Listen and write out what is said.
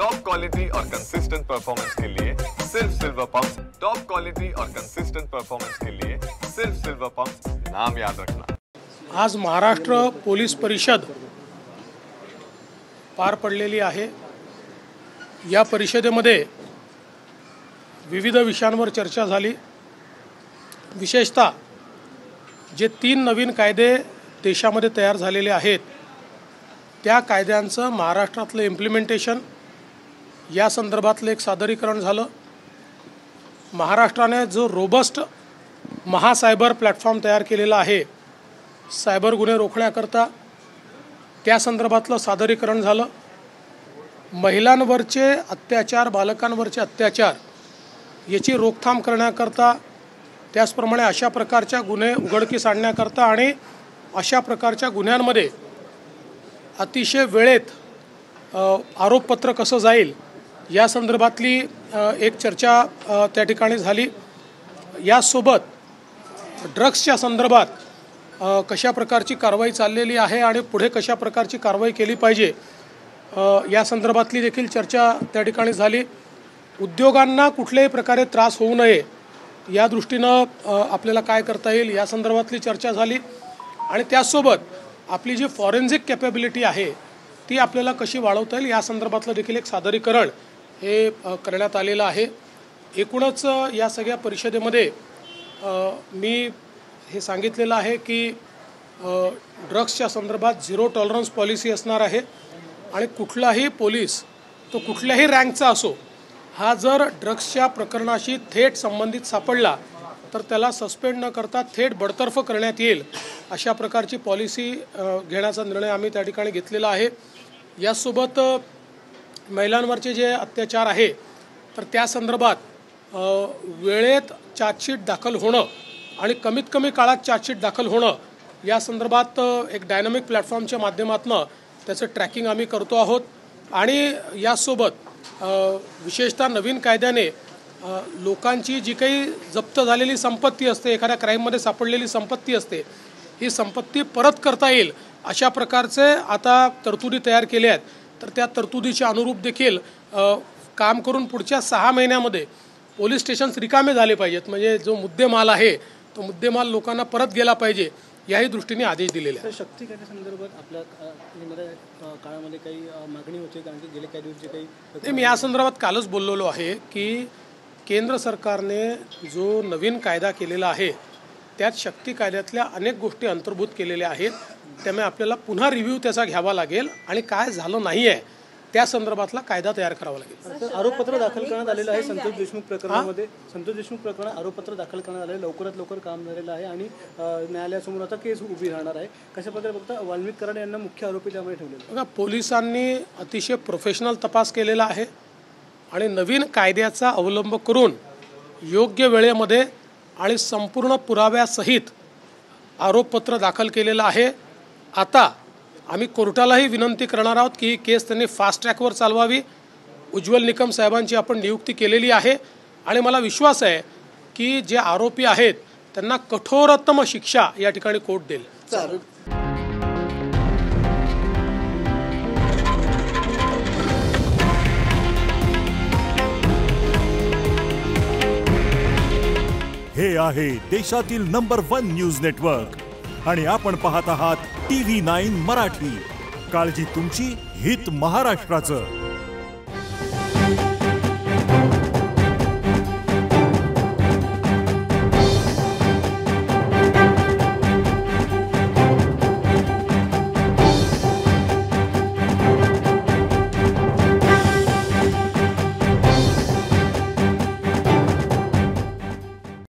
Top quality और consistent performance के लिए सिर्फ सिल्वर पंप्स। टॉप क्वालिटी और कंसिस्टेंट परफॉर्मेंस के लिए सिर्फ सिल्वर पंप्स, नाम याद रखना। आज महाराष्ट्र पोलीस परिषद पार पडलेली आहे। या परिषदेमध्ये विविध विषयांवर चर्चा झाली। विशेषतः जे 3 नवीन कायदे देशामध्ये तयार झालेले आहेत त्या कायद्यांचं महाराष्ट्रातलं इम्प्लिमेंटेशन या संदर्भातलं एक सादरीकरण झालं। महाराष्ट्राने जो रोबस्ट महासायबर प्लॅटफॉर्म तयार केलेला आहे सायबर गुन्हे रोखण्याकरता त्या संदर्भातलं सादरीकरण झालं। महिलांवरचे अत्याचार, बालकांवरचे अत्याचार याची रोकथाम करण्याकरता, त्याचप्रमाणे अशा प्रकारच्या गुन्हे उघडकीस आणण्याकरता आणि अशा प्रकारच्या गुन्ह्यांमध्ये अतिशय वेळेत आरोपपत्र कसं जाईल या संदर्भातली एक चर्चा त्या ठिकाणी झाली। यासोबत ड्रग्सच्या संदर्भात कशा प्रकारची कारवाई चाललेली आहे आणि पुढे कशा प्रकारची कारवाई केली पाहिजे या संदर्भातली देखील चर्चा त्या ठिकाणी झाली। उद्योगांना कुठल्याही प्रकारे त्रास होऊ नये या दृष्टीनं आपल्याला काय करता येईल या संदर्भातली चर्चा झाली। आणि त्यासोबत आपली जी फॉरेन्सिक कॅपेबिलिटी आहे ती आपल्याला कशी वाढवता येईल या संदर्भातलं देखील एक सादरीकरण हे करण्यात आलेलं आहे। एकूणच या सगळ्या परिषदेमध्ये मी हे सांगितलेलं आहे की ड्रग्सच्या संदर्भात झिरो टॉलरन्स पॉलिसी असणार आहे आणि कुठलाही पोलीस तो कुठल्याही रँकचा असो हा जर ड्रग्सच्या प्रकरणाशी थेट संबंधित सापडला तर त्याला सस्पेंड न करता थेट बडतर्फ करण्यात येईल अशा प्रकारची पॉलिसी घेण्याचा निर्णय आम्ही त्या ठिकाणी घेतलेला आहे। यासोबत महिलांवरचे जे अत्याचार आहे तर त्या संदर्भात वेळेत चार्जशीट दाखल होणं आणि कमीत कमी काळात चार्जशीट दाखल होणं या संदर्भात एक डायनामिक प्लॅटफॉर्मच्या माध्यमातून त्याचं ट्रॅकिंग आम्ही करतो आहोत। आणि यासोबत विशेषतः नवीन कायद्याने लोकांची जी काही जप्त झालेली संपत्ती असते, एखाद्या क्राईममध्ये सापडलेली संपत्ती असते, ही संपत्ती परत करता येईल अशा प्रकारचे आता तरतुदी तयार केल्या आहेत। तर त्या तरतुदीच्या अनुरूप देखील काम करून पुढच्या 6 महिन्यामध्ये पोलीस स्टेशन्स रिकामे झाले पाहिजेत। म्हणजे जो मुद्देमाल आहे तो मुद्देमाल लोकांना परत गेला पाहिजे याही दृष्टीने आदेश दिलेले आहेत। शक्ती कायद्यासंदर्भात आपल्या काळामध्ये काही मागणी होती, कारण की गेले काही दिवस जे काही मी या संदर्भात कालच बोललेलो आहे की केंद्र सरकारने जो नवीन कायदा केलेला आहे त्यात शक्ती कायद्यातल्या अनेक गोष्टी अंतर्भूत केलेल्या आहेत। त्यामुळे आपल्याला पुन्हा रिव्ह्यू त्याचा घ्यावा लागेल आणि काय झालं नाही आहे त्या संदर्भातला कायदा तयार करावा लागेल। आरोपपत्र दाखल करण्यात आलेलं आहे संतोष देशमुख प्रकरणामध्ये। संतोष देशमुख प्रकरणात आरोपपत्र दाखल करण्यात आले, लवकरात लवकर काम झालेलं आहे आणि न्यायालयासमोर आता केस उभी राहणार आहे। कशा प्रकारे बघता वाल्मिक कराड यांना मुख्य आरोपी त्यामध्ये ठेवलेलं? बघा, पोलिसांनी अतिशय प्रोफेशनल तपास केलेला आहे आणि नवीन कायद्याचा अवलंब करून योग्य वेळेमध्ये आणि संपूर्ण पुराव्यासहित आरोपपत्र दाखल केलेलं आहे। आता आम्ही कोर्टालाही विनंती करणार आहोत की ही केस त्यांनी फास्ट ट्रॅकवर चालवावी। उज्ज्वल निकम साहेबांची आपण नियुक्ती केलेली आहे आणि मला विश्वास आहे की जे आरोपी आहेत त्यांना कठोरतम शिक्षा या ठिकाणी कोर्ट देईल। हे आहे देशातील नंबर 1 न्यूज नेटवर्क आणि आपण पाहत आहात TV9 मराठी। काळजी तुमची, हित महाराष्ट्राचं।